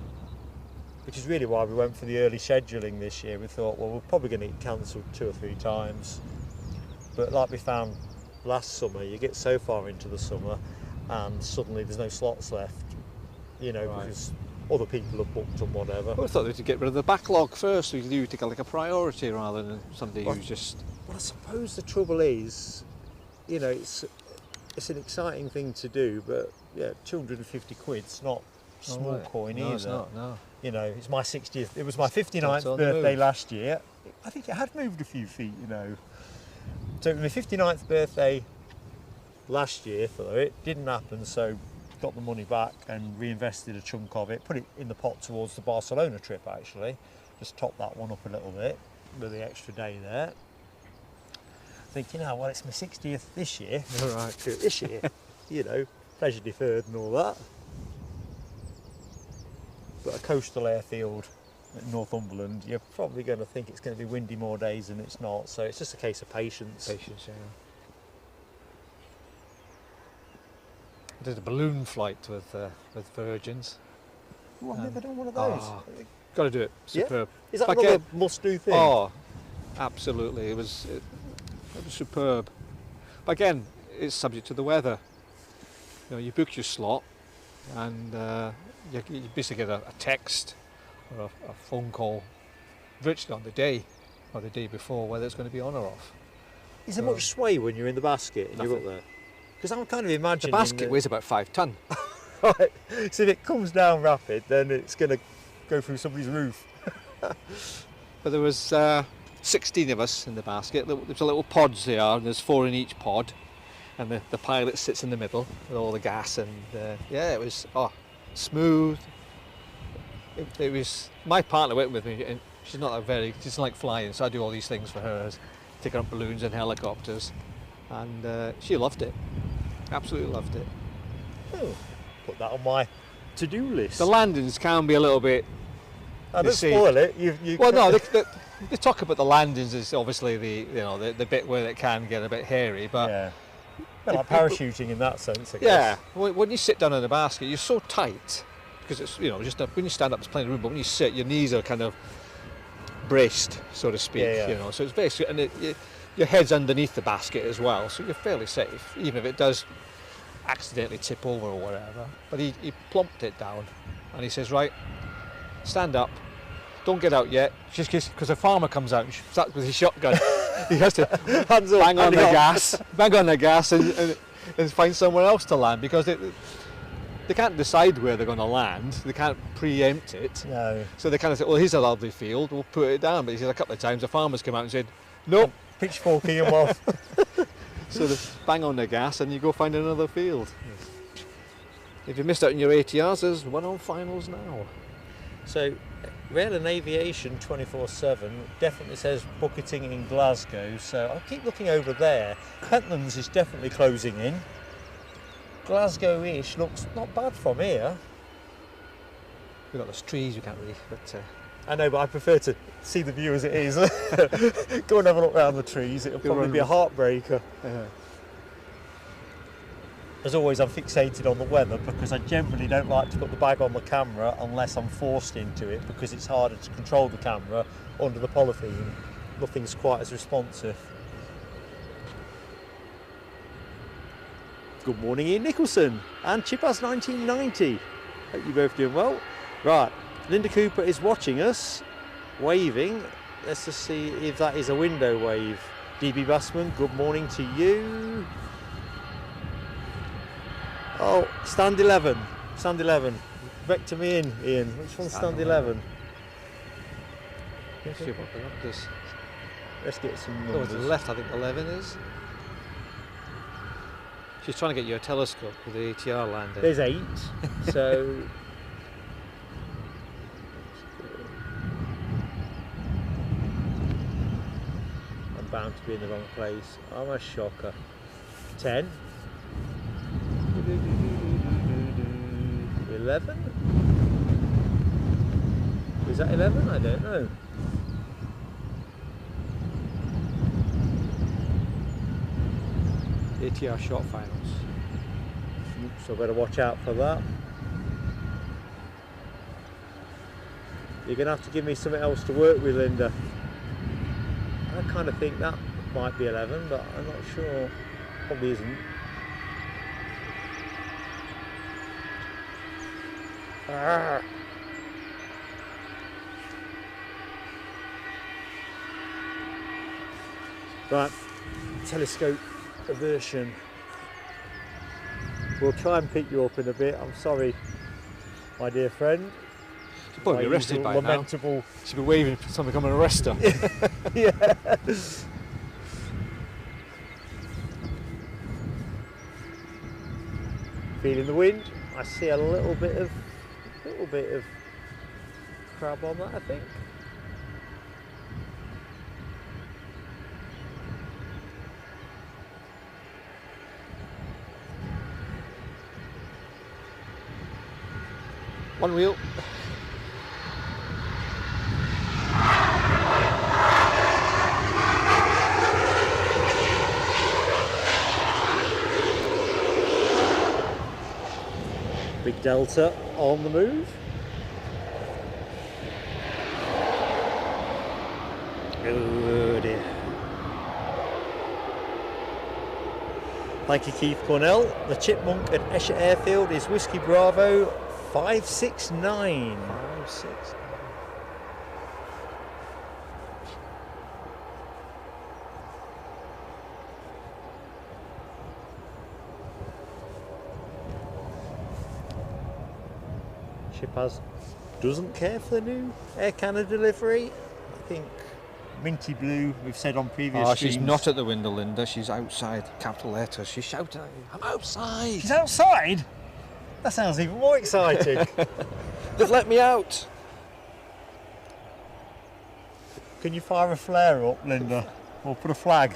which is really why we went for the early scheduling this year. We thought, well, we're probably going to get cancelled 2 or 3 times, but like we found last summer, you get so far into the summer and suddenly there's no slots left, you know, Right. because other people have booked and whatever. Well, I thought they would get rid of the backlog first, so you take like a priority rather than somebody Well, who's just... Well, I suppose the trouble is, you know, it's an exciting thing to do, but yeah, 250 quid's not small right. coin No, either. it's not, no. You know, it's my 60th. It was my That's 59th on the birthday move. last year. I think it had moved a few feet, you know. So my 59th birthday last year, though, it didn't happen. So got the money back and reinvested a chunk of it. Put it in the pot towards the Barcelona trip. Actually, just top that one up a little bit with the extra day there. Thinking, oh well, it's my 60th this year. All right. This year, you know, pleasure deferred and all that. But a coastal airfield at Northumberland, you're probably going to think it's going to be windy more days than it's not. So it's just a case of patience. Patience, yeah. I did a balloon flight with Virgins. Oh, I've never done one of those. Got to do it. Yeah? Superb. Is that Back another in- must-do thing? Oh, absolutely. It was superb. But again, it's subject to the weather. You know, you book your slot, and you basically get a text or a phone call virtually on the day or the day before whether it's going to be on or off. Is there much sway when you're in the basket and you're up Nothing. there? Because I'm kind of The imagining... basket weighs about 5 tonne. Right. So if it comes down rapid, then it's going to go through somebody's roof. But there was 16 of us in the basket. There's a little pods there, and there's 4 in each pod, and the pilot sits in the middle with all the gas, and yeah, it was smooth. It was, my partner went with me, and she doesn't like flying, so I do all these things for her, take her up balloons and helicopters, and she loved it, absolutely loved it. Oh, put that on my to-do list. The landings can be a little bit... I they don't say- spoil it. Well, no, they talk about the landings as obviously the bit where it can get a bit hairy, but Yeah. Bit like parachuting in that sense, I guess. yeah, when you sit down in the basket, you're so tight because it's just when you stand up, it's plenty of room, but when you sit, your knees are kind of braced, so to speak. Yeah. So it's very and your head's underneath the basket as well, so you're fairly safe, even if it does accidentally tip over or whatever. But he plumped it down, and he says, right, stand up, don't get out yet, just because a farmer comes out and starts with his shotgun. He has to Hands up, bang on the hands up. gas, and find somewhere else to land, because they can't decide where they're going to land, they can't preempt it. No. So they kind of say, well, here's a lovely field, we'll put it down. But he said a couple of times the farmers came out and said, nope. Pitchforking them off. So they bang on the gas and you go find another field. If you missed out on your ATRs, there's one on finals now. So, Rail and Aviation 24/7 definitely says bucketing in Glasgow. So I'll keep looking over there. Pentlands is definitely closing in. Glasgow-ish looks not bad from here. We've got those trees, we can't really, but I know, but I prefer to see the view as it is. Go and have a look round the trees. It'll Go probably round be a heartbreaker. As always, I'm fixated on the weather because I generally don't like to put the bag on the camera unless I'm forced into it, because it's harder to control the camera under the polythene. Nothing's quite as responsive. Good morning, Ian Nicholson and Chipas 1990. Hope you're both doing well. Right, Linda Cooper is watching us, waving. Let's just see if that is a window wave. DB Bassman, good morning to you. Oh, stand 11. Stand 11. Vector me in, Ian. Which one's stand 11? Let's get some numbers. Oh, to the left, I think 11 is. She's trying to get you a telescope with the ATR landing. There's 8, so... I'm bound to be in the wrong place. I'm a shocker. 10. 11? Is that 11? I don't know. ATR short finals. So I better watch out for that. You're going to have to give me something else to work with, Linda. I kind of think that might be 11, but I'm not sure. Probably isn't. Ah. Right, telescope aversion. We'll try and pick you up in a bit. I'm sorry, my dear friend. She'll probably be arrested by lamentable... now. She'll be waving for something to come and arrest her. Yeah. Feeling the wind. I see a little bit of crab on that, I think. One wheel. Big Delta on the move. Oh dear. Thank you, Keith Cornell. The Chipmunk at Esher Airfield is Whiskey Bravo 569. 569. Ship doesn't care for the new Air Canada delivery. I think minty blue, we've said on previous streams. She's not at the window, Linda. She's outside, capital letters. She's shouting at you. I'm outside. She's outside? That sounds even more exciting. They've let me out. Can you fire a flare up, Linda? Or put a flag?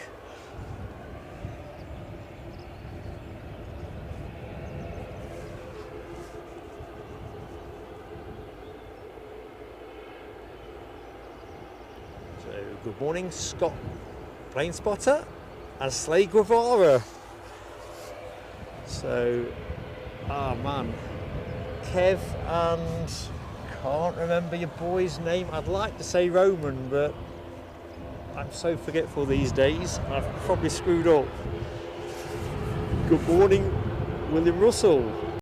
Good morning, Scott Plane Spotter and Slay Guevara. So, man, Kev and can't remember your boy's name. I'd like to say Roman, but I'm so forgetful these days. I've probably screwed up. Good morning, William Russell.